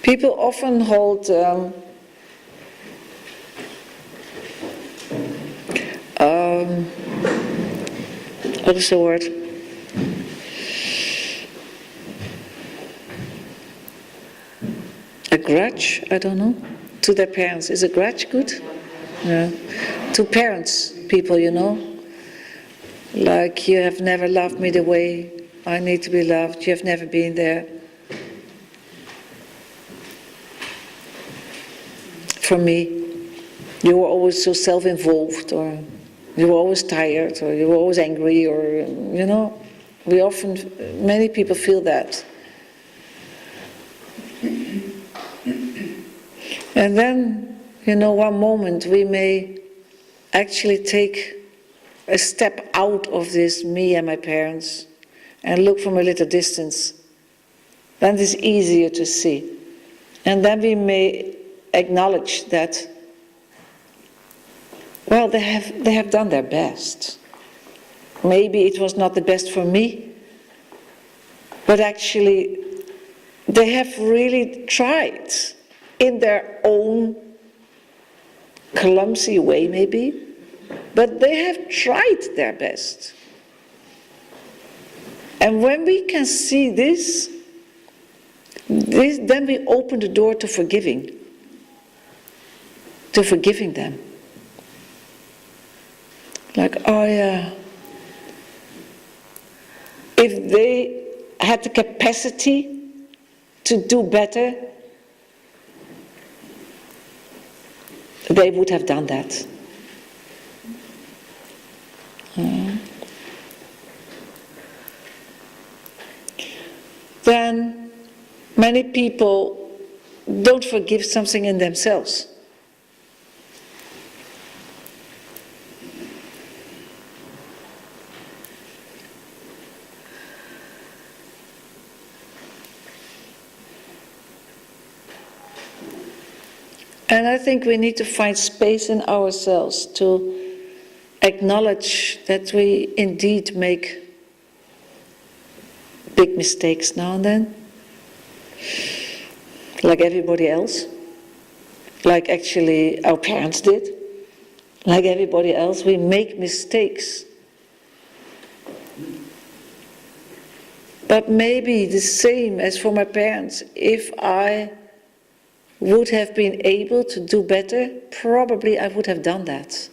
People often hold what is the word? A grudge, I don't know, to their parents. Is a grudge good? Yeah. To parents, people, you know, like, you have never loved me the way I need to be loved, you have never been there for me, you were always so self-involved, or you were always tired, or you were always angry, or, you know, many people feel that. And then, you know, one moment we may actually take a step out of this me and my parents and look from a little distance. Then it's easier to see. And then we may acknowledge that, well, they have done their best. Maybe it was not the best for me, but actually they have really tried in their own clumsy way maybe, but they have tried their best. And when we can see this, then we open the door to forgiving them. Like, oh yeah, if they had the capacity to do better, they would have done that. Then many people don't forgive something in themselves. And I think we need to find space in ourselves to acknowledge that we indeed make big mistakes now and then, like everybody else, like actually our parents did, like everybody else, we make mistakes. But maybe the same as for my parents, if I would have been able to do better, probably I would have done that.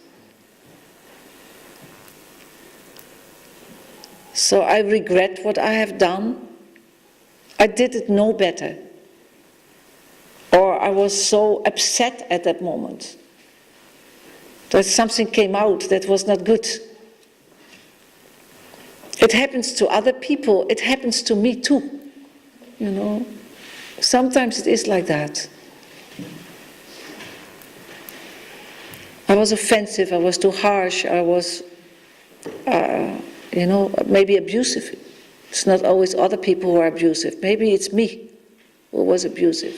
So I regret what I have done. I didn't know better. Or I was so upset at that moment that something came out that was not good. It happens to other people, it happens to me too. You know, sometimes it is like that. I was offensive, I was too harsh, I was, maybe abusive. It's not always other people who are abusive. Maybe it's me who was abusive.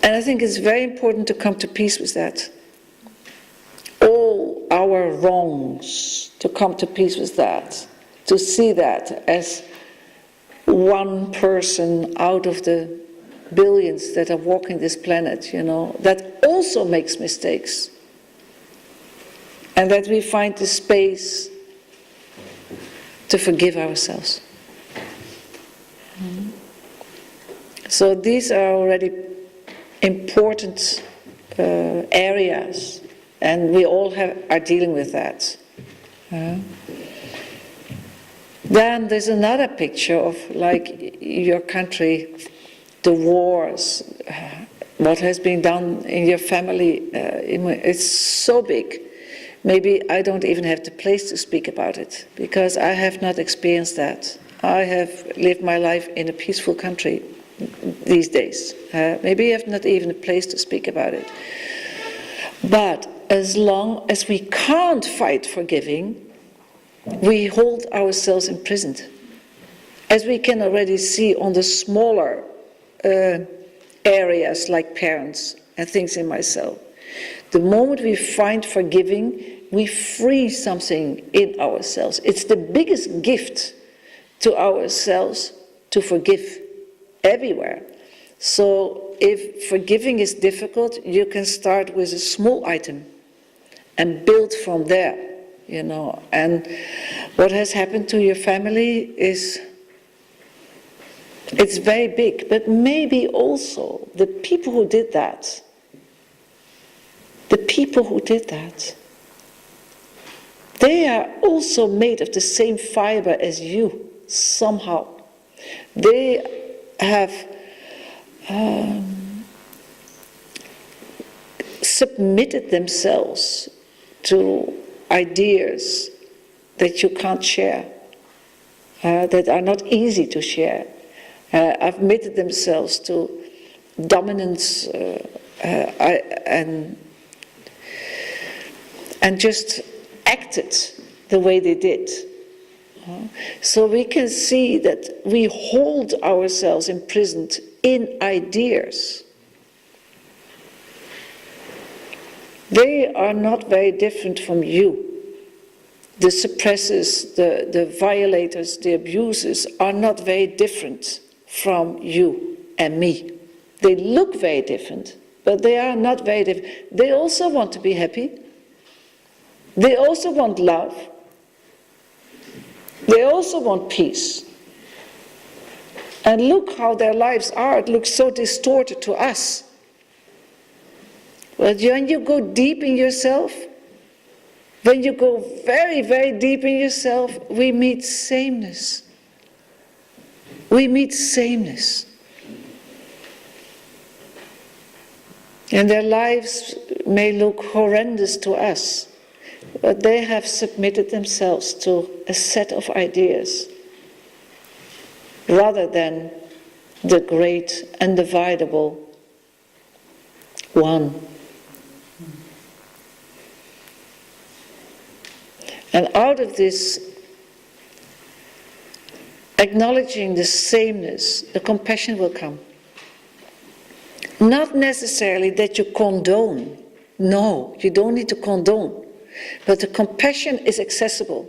And I think it's very important to come to peace with that. All our wrongs, to come to peace with that. To see that as one person out of the billions that are walking this planet, you know, that also makes mistakes. And that we find the space to forgive ourselves. So these are already important areas, and we all are dealing with that. Then there's another picture of, like, your country, the wars, what has been done in your family. It's so big. Maybe I don't even have the place to speak about it, because I have not experienced that. I have lived my life in a peaceful country these days. Maybe I have not even a place to speak about it. But as long as we can't fight forgiving, we hold ourselves imprisoned. As we can already see on the smaller areas like parents and things in myself. The moment we find forgiving, we free something in ourselves. It's the biggest gift to ourselves to forgive. everywhere. So if forgiving is difficult, you can start with a small item and build from there, And what has happened to your family is, it's very big, but maybe also the people who did that, they are also made of the same fiber as you, somehow. They have submitted themselves to ideas that you can't share, that are not easy to share, have admitted themselves to dominance and just acted the way they did. So we can see that we hold ourselves imprisoned in ideas. They are not very different from you. The suppressors, the violators, the abusers are not very different from you and me. They look very different, but they are not very different. They also want to be happy. They also want love. They also want peace. And look how their lives are. It looks so distorted to us. But when you go deep in yourself, when you go very, very deep in yourself, we meet sameness. We meet sameness. And their lives may look horrendous to us, but they have submitted themselves to a set of ideas rather than the great undividable one. And out of this acknowledging the sameness, the compassion will come. Not necessarily that you condone. No, you don't need to condone. But the compassion is accessible.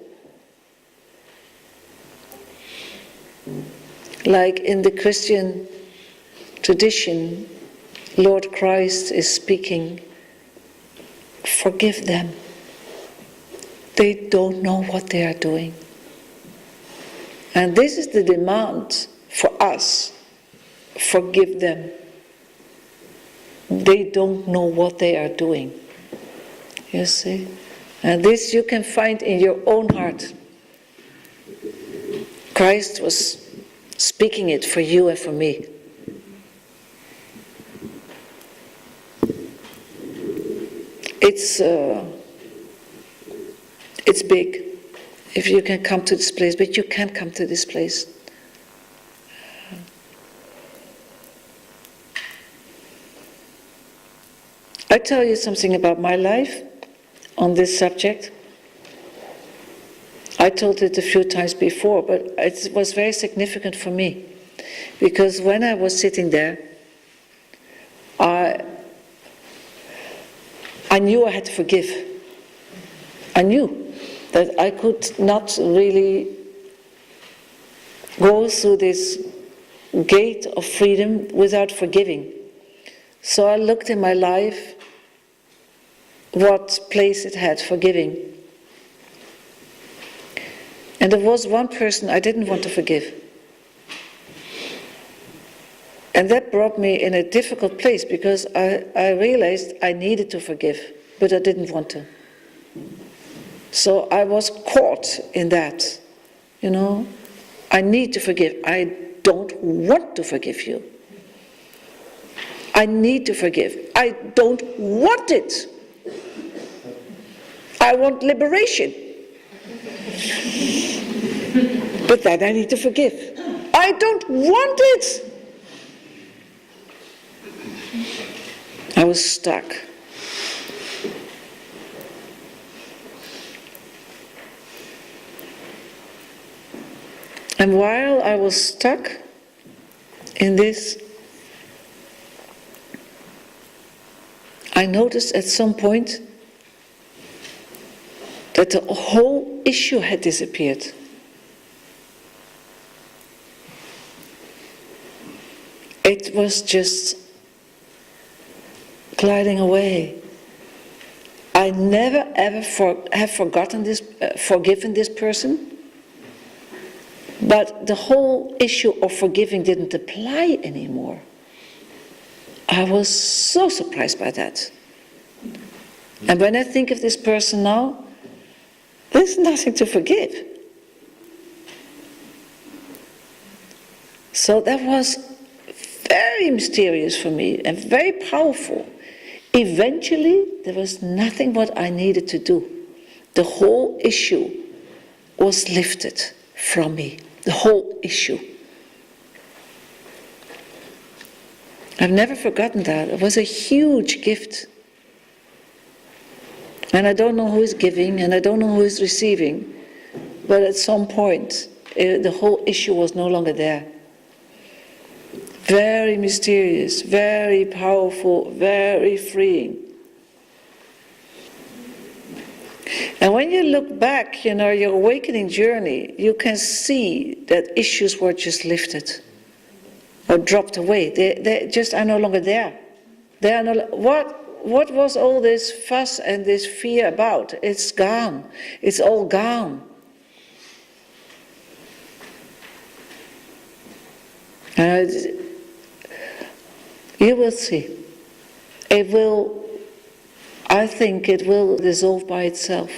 Like in the Christian tradition, Lord Christ is speaking, forgive them. They don't know what they are doing. And this is the demand for us. Forgive them. They don't know what they are doing. You see? And this you can find in your own heart. Christ was speaking it for you and for me. It's big if you can come to this place, but you can't come to this place. I tell you something about my life on this subject. I told it a few times before, but it was very significant for me. Because when I was sitting there, I knew I had to forgive. I knew that I could not really go through this gate of freedom without forgiving. So I looked in my life what place it had for giving. And there was one person I didn't want to forgive. And that brought me in a difficult place because I realized I needed to forgive, but I didn't want to. So I was caught in that, I need to forgive. I don't want to forgive you. I need to forgive. I don't want it. I want liberation. But then I need to forgive. I don't want it. I was stuck. And while I was stuck in this, I noticed at some point that the whole issue had disappeared. it was just gliding away. I never ever have forgotten this, forgiven this person, but the whole issue of forgiving didn't apply anymore. I was so surprised by that. And when I think of this person now, there's nothing to forgive. So that was very mysterious for me and very powerful. Eventually, there was nothing what I needed to do. The whole issue was lifted from me. The whole issue. I've never forgotten that. It was a huge gift. And I don't know who is giving and I don't know who is receiving. But at some point, the whole issue was no longer there. Very mysterious, very powerful, very freeing. And when you look back, your awakening journey, you can see that issues were just lifted or dropped away. They just are no longer there. They are what was all this fuss and this fear about? It's gone. It's all gone. You will see. I think it will dissolve by itself.